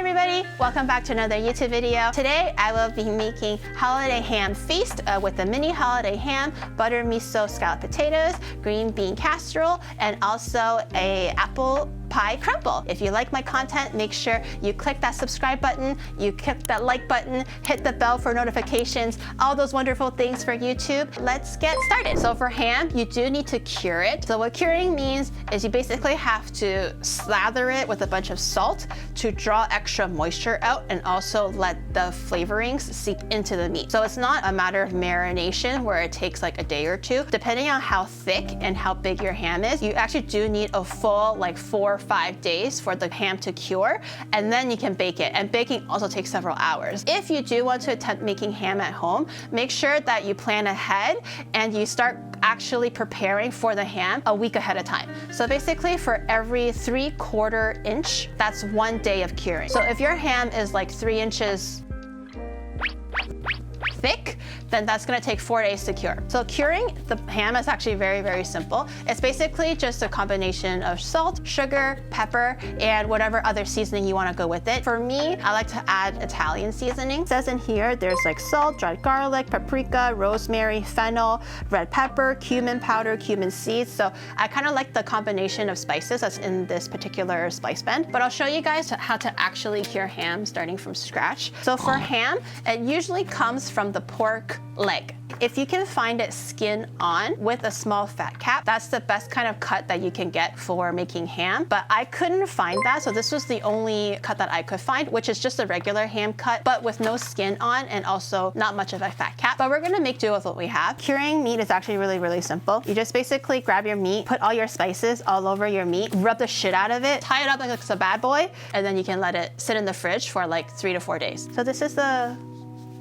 everybody, welcome back to another YouTube video. Today I will be making holiday ham feast with a mini holiday ham, butter miso scalloped potatoes, green bean casserole, and also a apple pie crumble. If you like my content, make sure you click that subscribe button, you click that like button, hit the bell for notifications, all those wonderful things for YouTube. Let's get started. So for ham, you do need to cure it. So what curing means is you basically have to slather it with a bunch of salt to draw extra moisture out and also let the flavorings seep into the meat. So it's not a matter of marination where it takes like a day or two. Depending on how thick and how big your ham is, you actually do need a full like 4 or 5 days for the ham to cure, and then you can bake it. And baking also takes several hours. If you do want to attempt making ham at home, make sure that you plan ahead and you start actually preparing for the ham a week ahead of time. So basically for every 3/4 inch, that's 1 day of curing. So if your ham is like 3 inches thick, then that's gonna take 4 days to cure. So curing the ham is actually very, very simple. It's basically just a combination of salt, sugar, pepper, and whatever other seasoning you wanna go with it. For me, I like to add Italian seasoning. It says in here, there's like salt, dried garlic, paprika, rosemary, fennel, red pepper, cumin powder, cumin seeds. So I kind of like the combination of spices that's in this particular spice blend, but I'll show you guys how to actually cure ham starting from scratch. So for ham, it usually comes from the pork leg. If you can find it skin on with a small fat cap, that's the best kind of cut that you can get for making ham. But I couldn't find that, so this was the only cut that I could find, which is just a regular ham cut, but with no skin on and also not much of a fat cap. But we're gonna make do with what we have. Curing meat is actually really, really simple. You just basically grab your meat, put all your spices all over your meat, rub the shit out of it, tie it up like it's a bad boy, and then you can let it sit in the fridge for like 3 to 4 days. So this is the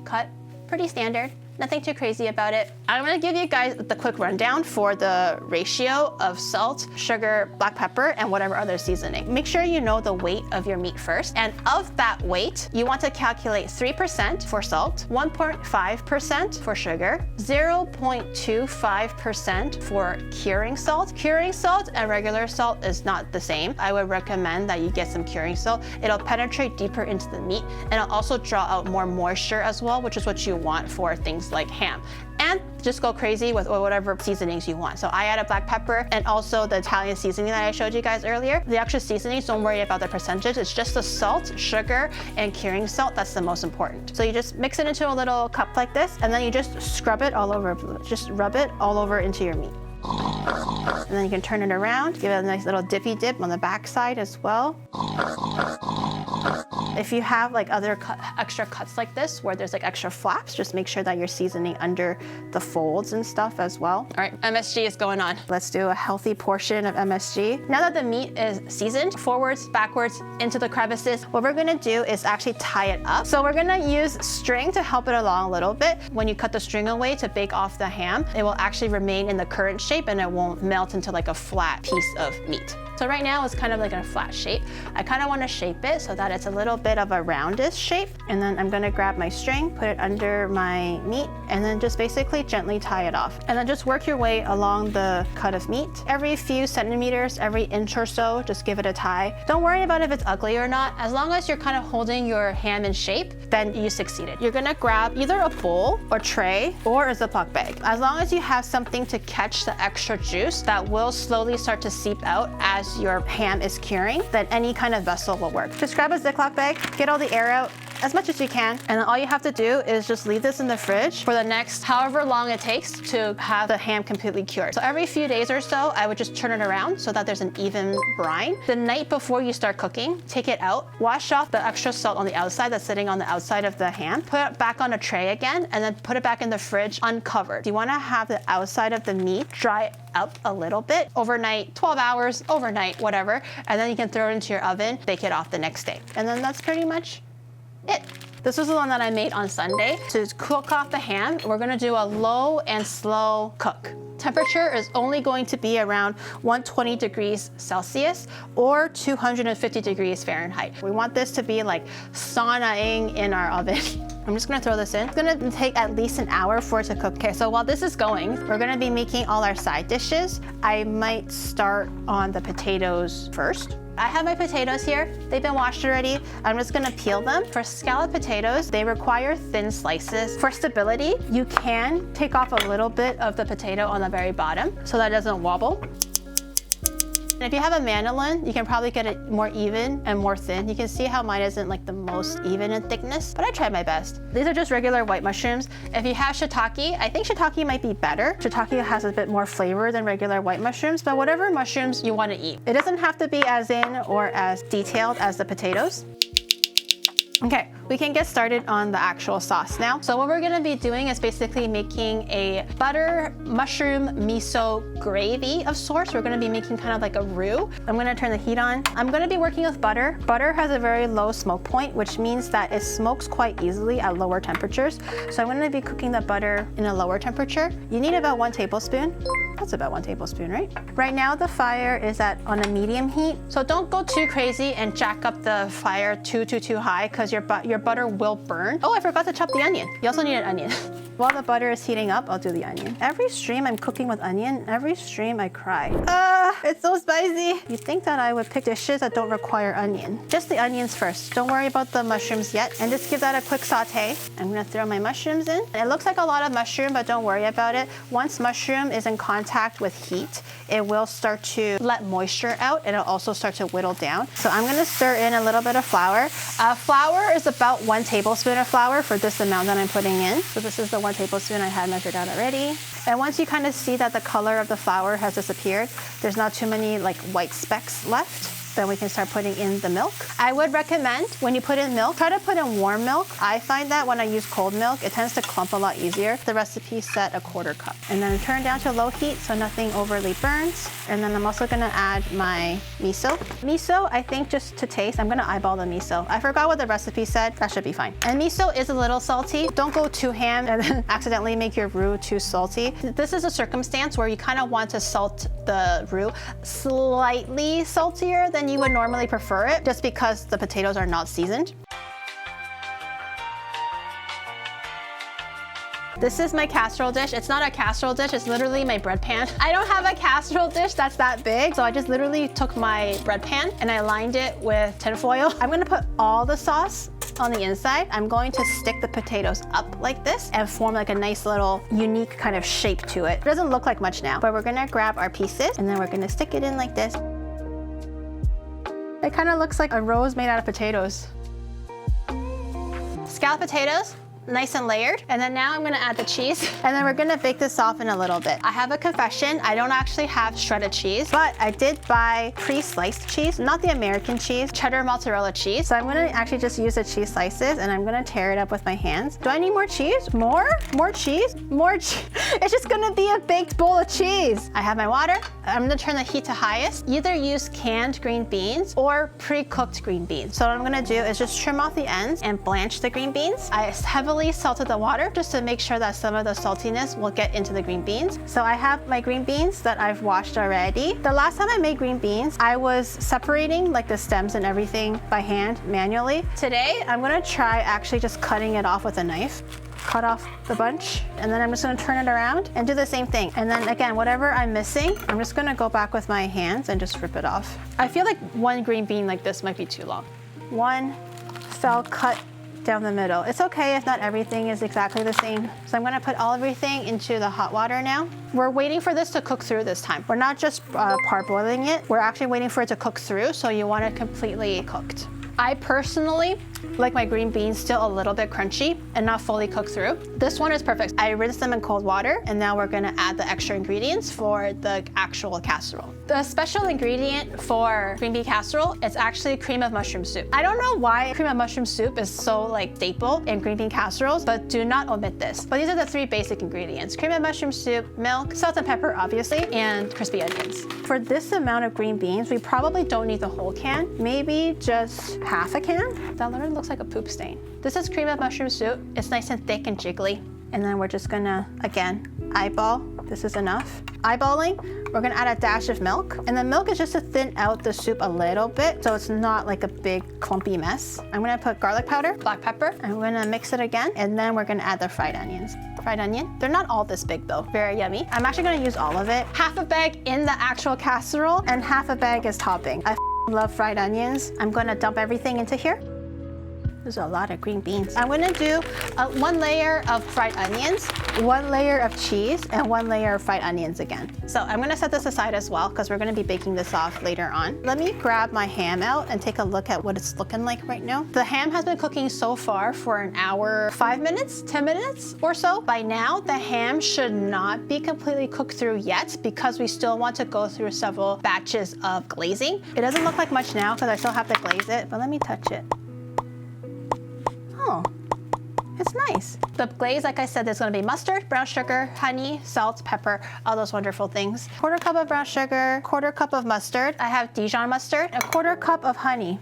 cut, pretty standard. Nothing too crazy about it. I'm gonna give you guys the quick rundown for the ratio of salt, sugar, black pepper, and whatever other seasoning. Make sure you know the weight of your meat first. And of that weight, you want to calculate 3% for salt, 1.5% for sugar, 0.25% for curing salt. Curing salt and regular salt is not the same. I would recommend that you get some curing salt. It'll penetrate deeper into the meat, and it'll also draw out more moisture as well, which is what you want for things like ham. And just go crazy with whatever seasonings you want. So I added black pepper and also the Italian seasoning that I showed you guys earlier. The extra seasonings, don't worry about the percentage. It's just the salt, sugar, and curing salt that's the most important. So you just mix it into a little cup like this, and then you just scrub it all over, just rub it all over into your meat. And then you can turn it around, give it a nice little dippy dip on the back side as well. If you have like other extra cuts like this where there's like extra flaps, just make sure that you're seasoning under the folds and stuff as well. All right, MSG is going on. Let's do a healthy portion of MSG. Now that the meat is seasoned, forwards, backwards, into the crevices, what we're gonna do is actually tie it up. So we're gonna use string to help it along a little bit. When you cut the string away to bake off the ham, it will actually remain in the current shape and it won't melt into like a flat piece of meat. So right now it's kind of like a flat shape. I kind of want to shape it so that it's a little bit of a roundish shape. And then I'm gonna grab my string, put it under my meat, and then just basically gently tie it off. And then just work your way along the cut of meat. Every few centimeters, every inch or so, just give it a tie. Don't worry about if it's ugly or not. As long as you're kind of holding your ham in shape, then you succeeded. You're gonna grab either a bowl or tray or a Ziploc bag. As long as you have something to catch the extra juice that will slowly start to seep out as your ham is curing, then any kind of vessel will work. Just grab a Ziploc bag, get all the air out as much as you can, and then all you have to do is just leave this in the fridge for the next however long it takes to have the ham completely cured. So every few days or so, I would just turn it around so that there's an even brine. The night before you start cooking, take it out, wash off the extra salt on the outside that's sitting on the outside of the ham, put it back on a tray again, and then put it back in the fridge uncovered. You wanna have the outside of the meat dry up a little bit overnight, 12 hours, overnight, whatever, and then you can throw it into your oven, bake it off the next day. And then that's pretty much it. This was the one that I made on Sunday. To cook off the ham, we're gonna do a low and slow cook. Temperature is only going to be around 120 degrees Celsius or 250 degrees Fahrenheit. We want this to be like saunaing in our oven. I'm just gonna throw this in. It's gonna take at least an hour for it to cook. Okay, so while this is going, we're gonna be making all our side dishes. I might start on the potatoes first. I have my potatoes here. They've been washed already. I'm just gonna peel them. For scalloped potatoes, they require thin slices. For stability, you can take off a little bit of the potato on the very bottom so that it doesn't wobble. And if you have a mandolin, you can probably get it more even and more thin. You can see how mine isn't like the most even in thickness, but I tried my best. These are just regular white mushrooms. If you have shiitake, I think shiitake might be better. Shiitake has a bit more flavor than regular white mushrooms, but whatever mushrooms you want to eat. It doesn't have to be as in or as detailed as the potatoes. Okay, we can get started on the actual sauce now. So what we're gonna be doing is basically making a butter mushroom miso gravy of sorts. We're gonna be making kind of like a roux. I'm gonna turn the heat on. I'm gonna be working with butter. Butter has a very low smoke point, which means that it smokes quite easily at lower temperatures. So I'm gonna be cooking the butter in a lower temperature. You need about 1 tablespoon. That's about 1 tablespoon, right? Right now the fire is on a medium heat. So don't go too crazy and jack up the fire too high, because your butter will burn. Oh, I forgot to chop the onion. You also need an onion. While the butter is heating up, I'll do the onion. Every stream I'm cooking with onion, every stream I cry. It's so spicy. You'd think that I would pick dishes that don't require onion. Just the onions first. Don't worry about the mushrooms yet. And just give that a quick saute. I'm gonna throw my mushrooms in. It looks like a lot of mushroom, but don't worry about it. Once mushroom is in contact with heat, it will start to let moisture out and it'll also start to whittle down. So I'm gonna stir in a little bit of flour. Flour is about 1 tablespoon of flour for this amount that I'm putting in. So this is the 1 tablespoon I had measured out already. And once you kind of see that the color of the flour has disappeared, there's not too many like white specks left, then we can start putting in the milk. I would recommend when you put in milk, try to put in warm milk. I find that when I use cold milk, it tends to clump a lot easier. The recipe said 1/4 cup. And then turn down to low heat so nothing overly burns. And then I'm also gonna add my miso. Miso, I think just to taste, I'm gonna eyeball the miso. I forgot what the recipe said. That should be fine. And miso is a little salty. Don't go too ham and then accidentally make your roux too salty. This is a circumstance where you kind of want to salt the roux slightly saltier than you would normally prefer it, just because the potatoes are not seasoned. This is my casserole dish. It's not a casserole dish, it's literally my bread pan. I don't have a casserole dish that's that big, so I just literally took my bread pan and I lined it with tin foil. I'm gonna put all the sauce on the inside. I'm going to stick the potatoes up like this and form like a nice little unique kind of shape to it. It doesn't look like much now, but we're gonna grab our pieces and then we're gonna stick it in like this. It kind of looks like a rose made out of potatoes. Scalloped potatoes, nice and layered. And then now I'm gonna add the cheese. And then we're gonna bake this off in a little bit. I have a confession, I don't actually have shredded cheese, but I did buy pre-sliced cheese, not the American cheese, cheddar mozzarella cheese. So I'm gonna actually just use the cheese slices and I'm gonna tear it up with my hands. Do I need more cheese? More? More cheese? More cheese? It's just gonna be a baked bowl of cheese. I have my water. I'm gonna turn the heat to highest. Either use canned green beans or pre-cooked green beans. So what I'm gonna do is just trim off the ends and blanch the green beans. I heavily salted the water just to make sure that some of the saltiness will get into the green beans. So I have my green beans that I've washed already. The last time I made green beans, I was separating like the stems and everything by hand manually. Today, I'm gonna try actually just cutting it off with a knife. Cut off the bunch, and then I'm just gonna turn it around and do the same thing. And then again, whatever I'm missing, I'm just gonna go back with my hands and just rip it off. I feel like 1 green bean like this might be too long. 1 fell cut down the middle. It's okay if not everything is exactly the same. So I'm gonna put everything into the hot water now. We're waiting for this to cook through this time. We're not just parboiling it, we're actually waiting for it to cook through, so you want it completely cooked. I personally like my green beans still a little bit crunchy and not fully cooked through. This one is perfect. I rinsed them in cold water and now we're gonna add the extra ingredients for the actual casserole. The special ingredient for green bean casserole is actually cream of mushroom soup. I don't know why cream of mushroom soup is so like staple in green bean casseroles, but do not omit this. But these are the 3 basic ingredients: cream of mushroom soup, milk, salt and pepper obviously, and crispy onions. For this amount of green beans, we probably don't need the whole can, maybe just half a can. That literally looks like a poop stain. This is cream of mushroom soup. It's nice and thick and jiggly. And then we're just gonna, again, eyeball. This is enough. Eyeballing, we're gonna add a dash of milk. And the milk is just to thin out the soup a little bit so it's not like a big clumpy mess. I'm gonna put garlic powder, black pepper. I'm gonna mix it again. And then we're gonna add the fried onions. Fried onion. They're not all this big though. Very yummy. I'm actually gonna use all of it. Half a bag in the actual casserole and half a bag as topping. I Love fried onions. I'm gonna dump everything into here. There's a lot of green beans. I'm gonna do 1 layer of fried onions, 1 layer of cheese, and 1 layer of fried onions again. So I'm gonna set this aside as well because we're gonna be baking this off later on. Let me grab my ham out and take a look at what it's looking like right now. The ham has been cooking so far for an hour, 5 minutes, 10 minutes or so. By now, the ham should not be completely cooked through yet because we still want to go through several batches of glazing. It doesn't look like much now because I still have to glaze it, but let me touch it. Oh, it's nice. The glaze, like I said, there's gonna be mustard, brown sugar, honey, salt, pepper, all those wonderful things. 1/4 cup of brown sugar, 1/4 cup of mustard. I have Dijon mustard, 1/4 cup of honey.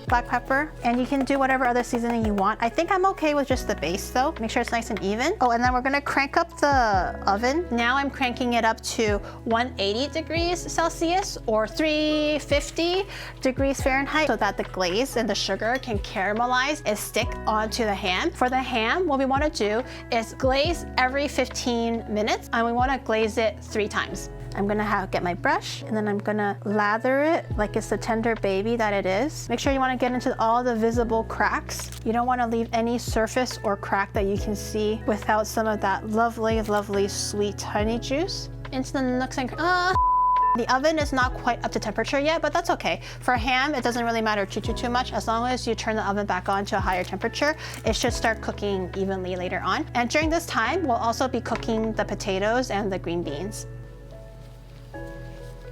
Black pepper, and you can do whatever other seasoning you want. I think I'm okay with just the base though. Make sure it's nice and even. Oh, and then we're gonna crank up the oven. Now I'm cranking it up to 180 degrees Celsius or 350 degrees Fahrenheit so that the glaze and the sugar can caramelize and stick onto the ham. For the ham, what we wanna do is glaze every 15 minutes and we wanna glaze it 3 times. I'm gonna get my brush and then I'm gonna lather it like it's the tender baby that it is. Make sure you wanna get into all the visible cracks. You don't wanna leave any surface or crack that you can see without some of that lovely, lovely sweet honey juice. Into the nooks and the oven is not quite up to temperature yet, but that's okay. For ham, it doesn't really matter too much. As long as you turn the oven back on to a higher temperature, it should start cooking evenly later on. And during this time, we'll also be cooking the potatoes and the green beans.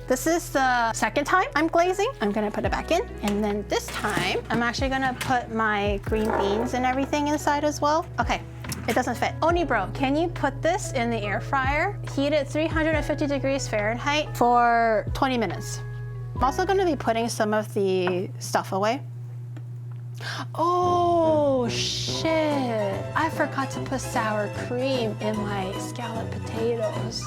This is the second time I'm glazing. I'm gonna put it back in. And then this time, I'm actually gonna put my green beans and everything inside as well. Okay, it doesn't fit. Oni bro, can you put this in the air fryer? Heat it 350 degrees Fahrenheit for 20 minutes. I'm also gonna be putting some of the stuff away. Oh shit, I forgot to put sour cream in my scalloped potatoes.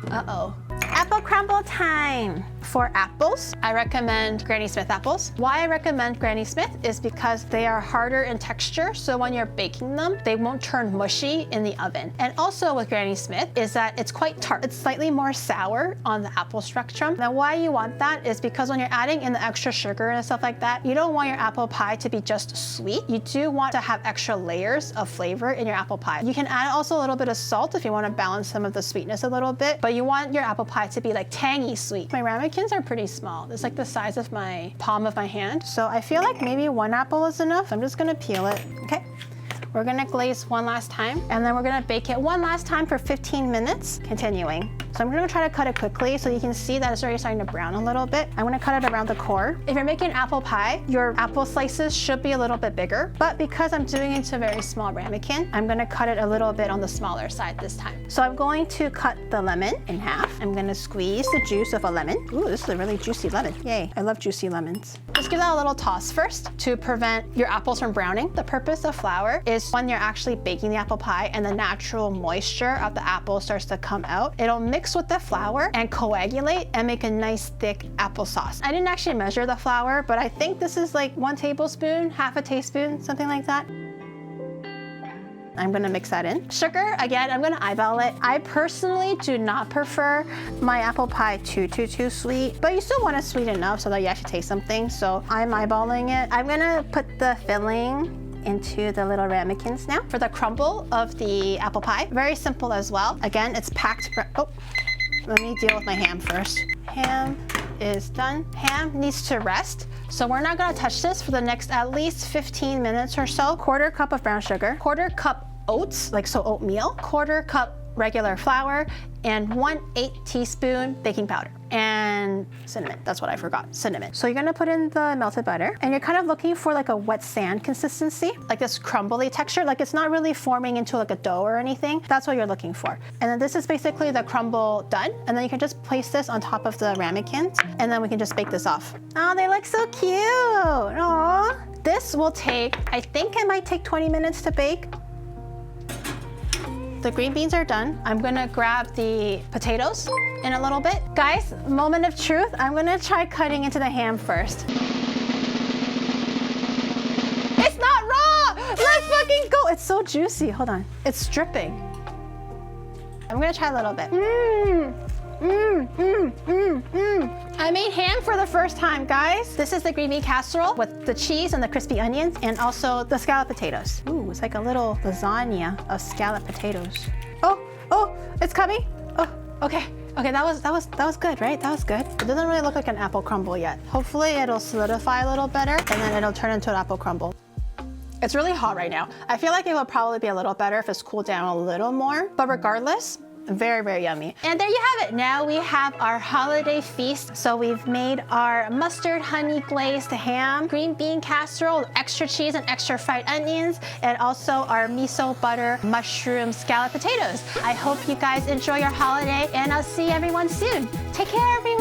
Uh-oh. Apple crumble time. For apples, I recommend Granny Smith apples. Why I recommend Granny Smith is because they are harder in texture, so when you're baking them, they won't turn mushy in the oven. And also with Granny Smith is that it's quite tart. It's slightly more sour on the apple spectrum. Now why you want that is because when you're adding in the extra sugar and stuff like that, you don't want your apple pie to be just sweet. You do want to have extra layers of flavor in your apple pie. You can add also a little bit of salt if you want to balance some of the sweetness a little bit, but you want your apple pie to be like tangy sweet. My ramekins are pretty small. It's like the size of my palm of my hand. So I feel like maybe 1 apple is enough. I'm just gonna peel it, okay? We're gonna glaze one last time, and then we're gonna bake it one last time for 15 minutes, continuing. So I'm gonna try to cut it quickly so you can see that it's already starting to brown a little bit. I'm gonna cut it around the core. If you're making apple pie, your apple slices should be a little bit bigger, but because I'm doing it to a very small ramekin, I'm gonna cut it a little bit on the smaller side this time. So I'm going to cut the lemon in half. I'm gonna squeeze the juice of a lemon. Ooh, this is a really juicy lemon. Yay, I love juicy lemons. Just give that a little toss first to prevent your apples from browning. The purpose of flour is when you're actually baking the apple pie and the natural moisture of the apple starts to come out, it'll mix with the flour and coagulate and make a nice thick applesauce. I didn't actually measure the flour, but I think this is like 1 tablespoon, half a teaspoon, something like that. I'm gonna mix that in. Sugar, again, I'm gonna eyeball it. I personally do not prefer my apple pie too sweet, but you still want it sweet enough so that you actually taste something. So I'm eyeballing it. I'm gonna put the filling into the little ramekins now. For the crumble of the apple pie, very simple as well. Again, it's packed. Oh, let me deal with my ham first. Ham is done. Ham needs to rest. So we're not gonna touch this for the next at least 15 minutes or so. 1/4 cup of brown sugar, 1/4 cup oats, like so oatmeal, 1/4 cup regular flour, and 1/8 teaspoon baking powder. And cinnamon, that's what I forgot, cinnamon. So you're gonna put in the melted butter, and you're kind of looking for like a wet sand consistency, like this crumbly texture, like it's not really forming into like a dough or anything. That's what you're looking for. And then this is basically the crumble done, and then you can just place this on top of the ramekins, and then we can just bake this off. Oh, they look so cute, aww. This will take, I think it might take 20 minutes to bake. The green beans are done. I'm gonna grab the potatoes in a little bit. Guys, moment of truth, I'm gonna try cutting into the ham first. It's not raw! Let's fucking go! It's so juicy, hold on. It's dripping. I'm gonna try a little bit. I made ham for the first time, guys. This is the green bean casserole with the cheese and the crispy onions and also the scalloped potatoes. Ooh, it's like a little lasagna of scalloped potatoes. Oh, it's coming. Oh, okay. Okay, that was good, right? That was good. It doesn't really look like an apple crumble yet. Hopefully it'll solidify a little better and then it'll turn into an apple crumble. It's really hot right now. I feel like it would probably be a little better if it's cooled down a little more, but regardless, very, very yummy. And there you have it. Now we have our holiday feast. So we've made our mustard honey glazed ham, green bean casserole, extra cheese and extra fried onions, and also our miso butter mushroom scalloped potatoes. I hope you guys enjoy your holiday and I'll see everyone soon. Take care, everyone.